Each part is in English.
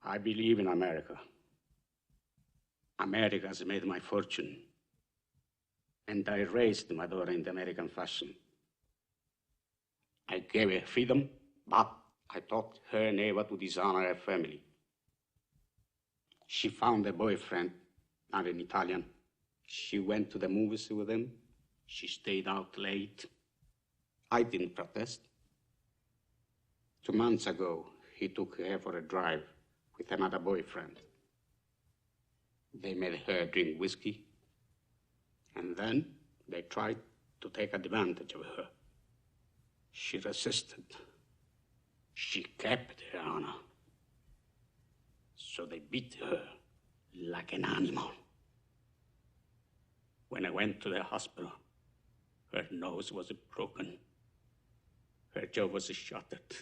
I believe in America. America has made my fortune. And I raised my daughter in the American fashion. I gave her freedom, but I taught her never to dishonor her family. She found a boyfriend, not an Italian. She went to the movies with him. She stayed out late. I didn't protest. 2 months ago, he took her for a drive with another boyfriend. They made her drink whiskey, and then they tried to take advantage of her. She resisted. She kept her honor. So they beat her like an animal. When I went to the hospital, her nose was broken. Her jaw was shattered,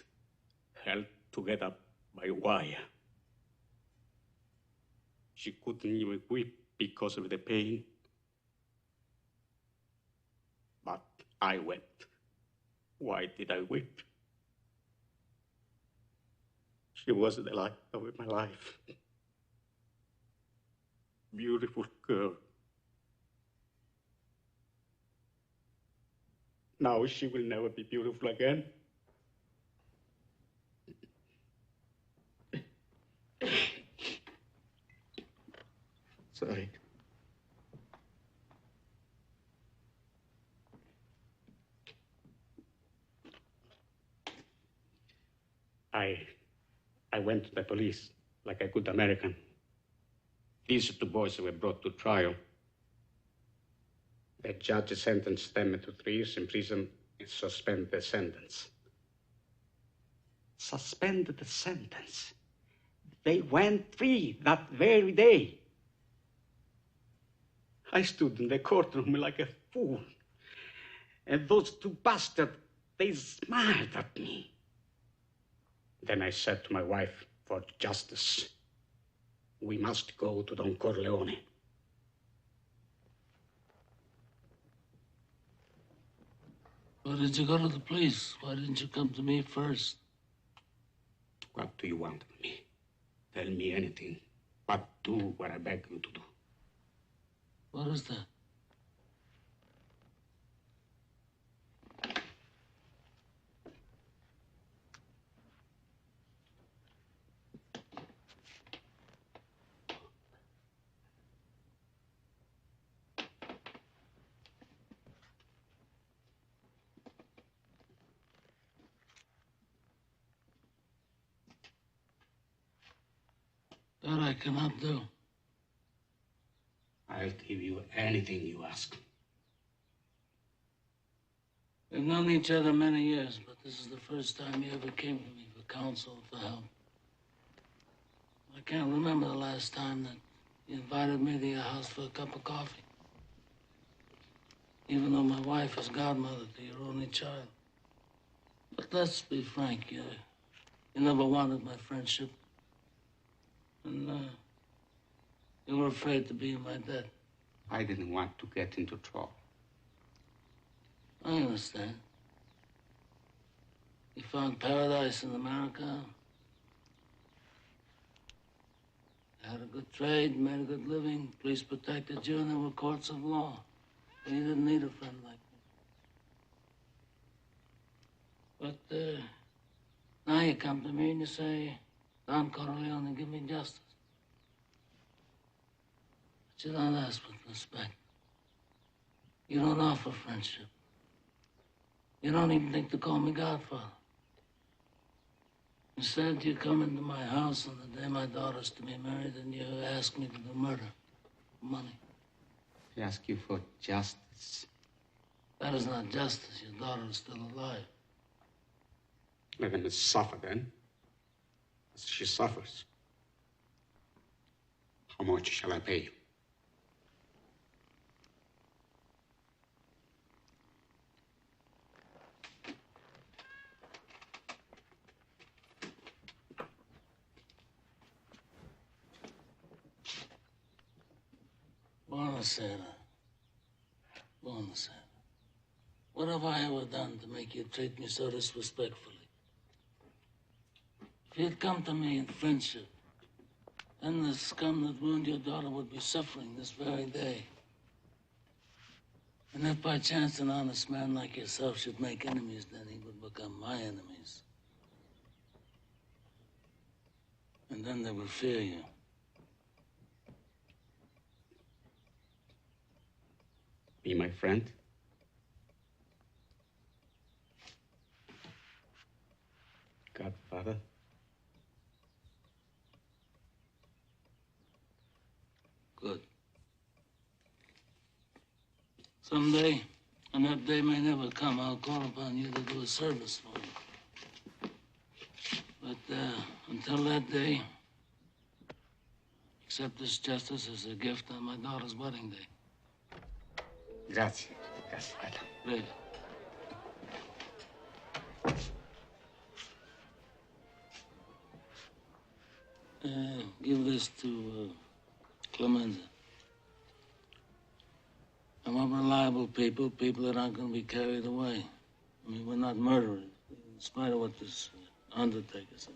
held together by wire. She couldn't even weep because of the pain. But I wept. Why did I weep? She was the light of my life. Beautiful girl. Now she will never be beautiful again. Sorry. I went to the police like a good American. These 2 boys were brought to trial. The judge sentenced them to 3 years in prison and suspended the sentence. Suspended the sentence? They went free that very day. I stood in the courtroom like a fool. And those 2 bastards, they smiled at me. Then I said to my wife, for justice, we must go to Don Corleone. Why did you go to the police? Why didn't you come to me first? What do you want of me? Tell me anything, but do what I beg you to do. What is that? That I cannot do. I'll give you anything you ask. We've known each other many years, but this is the first time you ever came to me for counsel, for help. I can't remember the last time that you invited me to your house for a cup of coffee. Even though my wife is godmother to your only child. But let's be frank, you never wanted my friendship. And you were afraid to be in my debt. I didn't want to get into trouble. I understand. You found paradise in America. You had a good trade, made a good living. Police protected you, and there were courts of law. But you didn't need a friend like me. But now you come to me and you say, Don Corleone, give me justice. But you don't ask with respect. You don't offer friendship. You don't even think to call me Godfather. Instead, you come into my house on the day my daughter's to be married and you ask me to do murder for money. I ask you for justice. That is not justice. Your daughter is still alive. Let them suffer then, as she suffers. How much shall I pay you? Buonasera. Buonasera. What have I ever done to make you treat me so disrespectfully? If you'd come to me in friendship, then the scum that ruined your daughter would be suffering this very day. And if by chance an honest man like yourself should make enemies, then he would become my enemies. And then they would fear you. Be my friend? Godfather? Good. Someday, and that day may never come, I'll call upon you to do a service for me. But until that day, accept this justice as a gift on my daughter's wedding day. Grazie, Godfather. Please. Give this to Clemenza. I want reliable people, people that aren't going to be carried away. I mean, we're not murderers, in spite of what this undertaker says.